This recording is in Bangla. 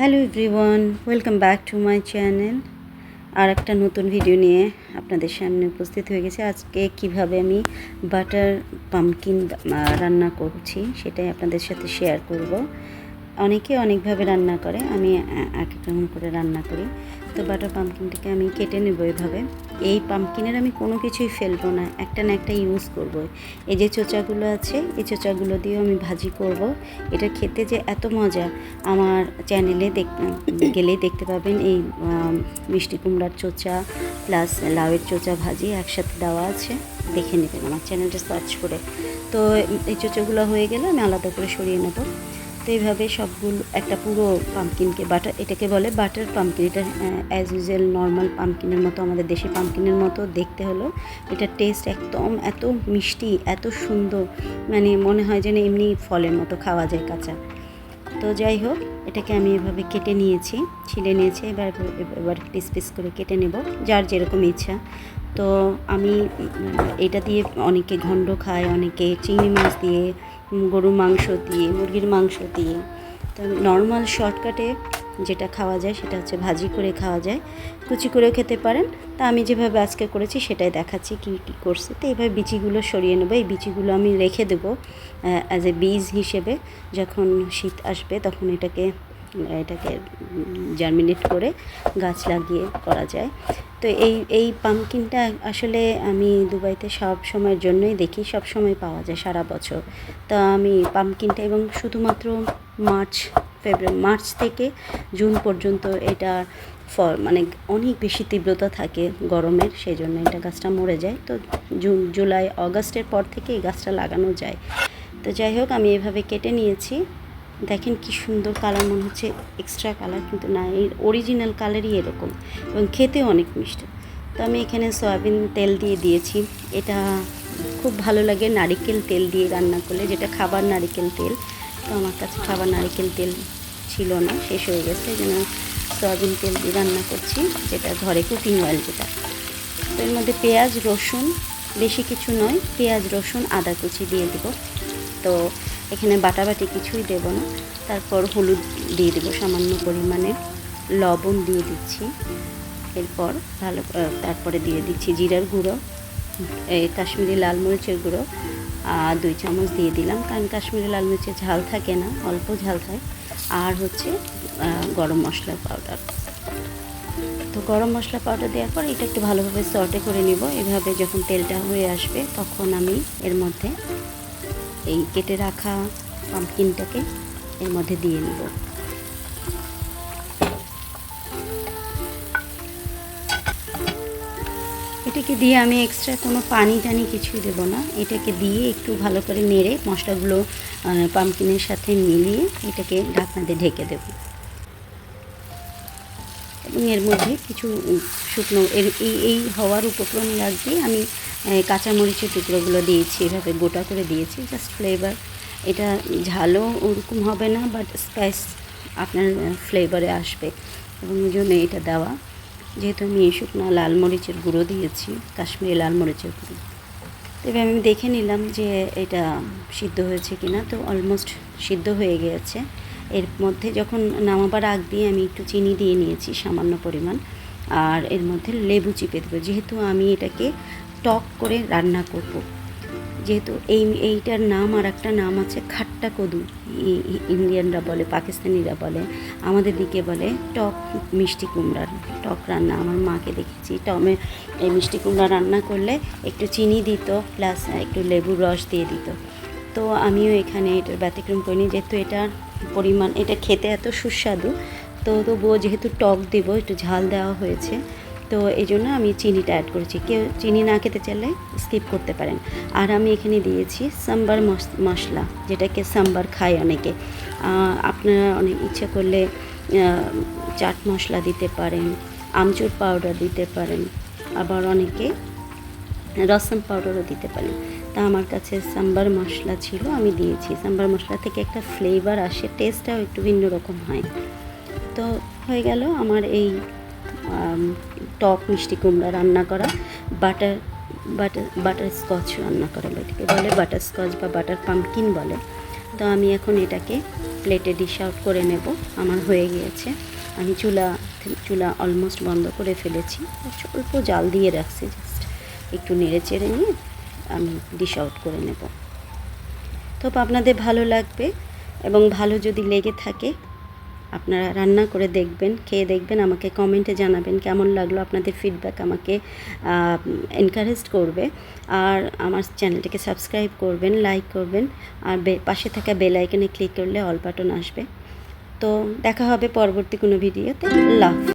Hello everyone, welcome back to my channel. আর একটা নতুন ভিডিও নিয়ে আপনাদের সামনে উপস্থিত হয়ে গেছে। আজকে কিভাবে আমি বাটার পাম্পকিন রান্না করছি সেটাই আপনাদের সাথে শেয়ার করব। অনেকে অনেকভাবে রান্না করে, আমি এক এক রকম করে রান্না করি। তো বাটার পাম্পকিনটাকে আমি কেটে নেব এভাবে। এই পাম্পকিনের আমি কোনো কিছুই ফেলবো না, একটা না একটা ইউজ করব। এই যে চোচাগুলো আছে, এই চোচাগুলো দিয়েও আমি ভাজি করব। এটা খেতে যে এত মজা, আমার চ্যানেলে গেলেই দেখতে পাবেন। এই মিষ্টি কুমড়ার চোচা প্লাস লাউয়ের চোচা ভাজি একসাথে দেওয়া আছে, দেখে নেবেন আমার চ্যানেলটা সার্চ করে। তো এই চোচাগুলো হয়ে গেলে আমি আলাদা করে সরিয়ে নেব। তো এইভাবে সবগুলো একটা পুরো পাম্পকিনকে এটাকে বলে বাটার পাম্পকিন। এটা অ্যাজ ইউজুয়াল নর্মাল পাম্পকিনের মতো, আমাদের দেশি পাম্পকিনের মতো দেখতে হলো। এটার টেস্ট একদম এত মিষ্টি, এত সুন্দর, মানে মনে হয় যেন এমনি ফলের মতো খাওয়া যায় কাঁচা। তো যাই হোক, এটাকে আমি এভাবে কেটে নিয়েছি, ছিলে নিয়েছি। এবার পিস পিস করে কেটে নেব, যার যেরকম ইচ্ছা। তো আমি এটা দিয়ে অনেকে ঘণ্ট খায়, অনেকে চিংড়ি মাছ দিয়ে, গরুর মাংস দিয়ে, মুরগির মাংস দিয়ে। তো নর্মাল শর্টকাটে যেটা খাওয়া যায় সেটা হচ্ছে ভাজি করে খাওয়া যায়, কুচি করেও খেতে পারেন। তা আমি যেভাবে আজকে করেছি সেটাই দেখাচ্ছি কী কী করছি। তো এইভাবে বিচিগুলো সরিয়ে নেবো। এই বিচিগুলো আমি রেখে দেবো অ্যাজ এ বীজ হিসেবে। যখন শীত আসবে তখন এটাকে জার্মিনেট করে গাছ লাগিয়ে করা যায়। তো এই পাম্পকিনটা আসলে আমি দুবাইতে সব সময়ের জন্যই দেখি, সব সময় পাওয়া যায় সারা বছর। তো আমি পাম্পকিনটা, এবং শুধুমাত্র মার্চ থেকে জুন পর্যন্ত এটা ফল, মানে অনেক বেশি তীব্রতা থাকে গরমের, সেই জন্য এটা গাছটা মরে যায়। তো জুলাই অগাস্টের পর থেকে এই গাছটা লাগানো যায়। তো যাই হোক, আমি এভাবে কেটে নিয়েছি। দেখেন কি সুন্দর কালার, মনে হচ্ছে এক্সট্রা কালার, কিন্তু না, এই অরিজিনাল কালারই এরকম, এবং খেতেও অনেক মিষ্টি। তো আমি এখানে সয়াবিন তেল দিয়ে দিয়েছি। এটা খুব ভালো লাগে নারিকেল তেল দিয়ে রান্না করলে, যেটা খাবার নারিকেল তেল। তো আমার কাছে খাবার নারিকেল তেল ছিল না, শেষ হয়ে গেছে, এই জন্য সয়াবিন তেল দিয়ে রান্না করছি, যেটা ঘরে কুকিং অয়েল যেটা। তো এর মধ্যে পেঁয়াজ রসুন, বেশি কিছু নয়, পেঁয়াজ রসুন আদা কুচি দিয়ে দেব। তো এখানে বাটাবাটি কিছুই দেব না। তারপর হলুদ দিয়ে দেবো সামান্য পরিমাণে, লবণ দিয়ে দিচ্ছি। এরপর তারপরে দিয়ে দিচ্ছি জিরার গুঁড়ো, কাশ্মীরি লাল মরিচের গুঁড়ো 2 চামচ দিয়ে দিলাম, কারণ কাশ্মীরি লাল মরিচের ঝাল থাকে না, অল্প ঝাল থাকে। আর হচ্ছে গরম মশলার পাউডার। তো গরম মশলা পাউডার দেওয়ার পর এটা একটু ভালোভাবে সর্টে করে নিব। এভাবে যখন তেলটা হয়ে আসবে তখন আমি এর মধ্যে এই কেটে রাখা পাম্পকিনটাকে এর মধ্যে দিয়ে নেব। এটাকে দিয়ে আমি এক্সট্রা কোনো পানি টানি কিছুই দেবো না। এটাকে দিয়ে একটু ভালো করে নেড়ে মশলাগুলো পাম্পকিনের সাথে মিলিয়ে এটাকে ঢাকনা দিয়ে ঢেকে দেব। এবং এর মধ্যে কিছু শুকনো এই হওয়ার উপক্রম লাগবে আমি কাঁচামরিচের টুকরোগুলো দিয়েছি, এভাবে গোটা করে দিয়েছি, জাস্ট ফ্লেভার। এটা ঝালও ওরকম হবে না, বাট স্পাইস আপনার ফ্লেভারে আসবে, এবং ওই জন্য এটা দেওয়া। যেহেতু আমি শুকনো লাল মরিচের গুঁড়ো দিয়েছি, কাশ্মীরি লাল মরিচের গুঁড়ো। তবে আমি দেখে নিলাম যে এটা সিদ্ধ হয়েছে কিনা। তো অলমোস্ট সিদ্ধ হয়ে গিয়েছে। এর মধ্যে যখন নামাবার আগ দিয়ে আমি একটু চিনি দিয়ে নিয়েছি সামান্য পরিমাণ, আর এর মধ্যে লেবু চিপে দেবো, যেহেতু আমি এটাকে টক করে রান্না করব। যেহেতু এইটার নাম, আর একটা নাম আছে খাট্টা কদু, ইন্ডিয়ানরা বলে, পাকিস্তানিরা বলে, আমাদের দিকে বলে টক মিষ্টি কুমড়ার টক রান্না। আমার মাকে দেখেছি এই মিষ্টি কুমড়া রান্না করলে একটু চিনি দিত, প্লাস একটু লেবুর রস দিয়ে দিত। তো আমিও এখানে এটার ব্যতিক্রম করিনি, যেহেতু এটার পরিমাণ, এটা খেতে এত সুস্বাদু, তো তবুও যেহেতু টক দেব, একটু ঝাল দেওয়া হয়েছে, তো এই জন্য আমি চিনিটা অ্যাড করেছি। কেউ চিনি না খেতে চাইলে স্কিপ করতে পারেন। আর আমি এখানে দিয়েছি সাম্বার মশলা, যেটাকে সাম্বার খায় অনেকে। আপনারা অনেক ইচ্ছে করলে চাট মশলা দিতে পারেন, আমচুর পাউডার দিতে পারেন, আবার অনেকে রসম পাউডারও দিতে পারেন। তা আমার কাছে সাম্বার মশলা ছিল, আমি দিয়েছি। সাম্বার মশলা থেকে একটা ফ্লেভার আসে, টেস্টটাও একটু ভিন্ন রকম হয়। তো হয়ে গেল আমার এই টক মিষ্টি কুমড়া রান্না করা, বাটার স্কচ রান্না করা, এটাকে বলে বাটার স্কচ বা বাটার পাম্পকিন বলে। তো আমি এখন এটাকে প্লেটে ডিশ আউট করে নেব। আমার হয়ে গিয়েছে, আমি চুলা অলমোস্ট বন্ধ করে ফেলেছি, অল্প জাল দিয়ে রাখছি, জাস্ট একটু নেড়ে চেড়ে নিয়ে আমি ডিশ আউট করে নেব। তো আপনাদের ভালো লাগবে, এবং ভালো যদি লেগে থাকে আপনারা রান্না করে দেখবেন, খেয়ে দেখবেন, আমাকে কমেন্টে জানাবেন কেমন লাগলো। আপনাদের ফিডব্যাক আমাকে এনকারেজ করবে। আর আমার চ্যানেলটিকে সাবস্ক্রাইব করবেন, লাইক করবেন, আর পাশে থাকা বেল আইকনে ক্লিক করলে অল বাটন আসবে। তো দেখা হবে পরবর্তী কোনো ভিডিওতে। লাভ।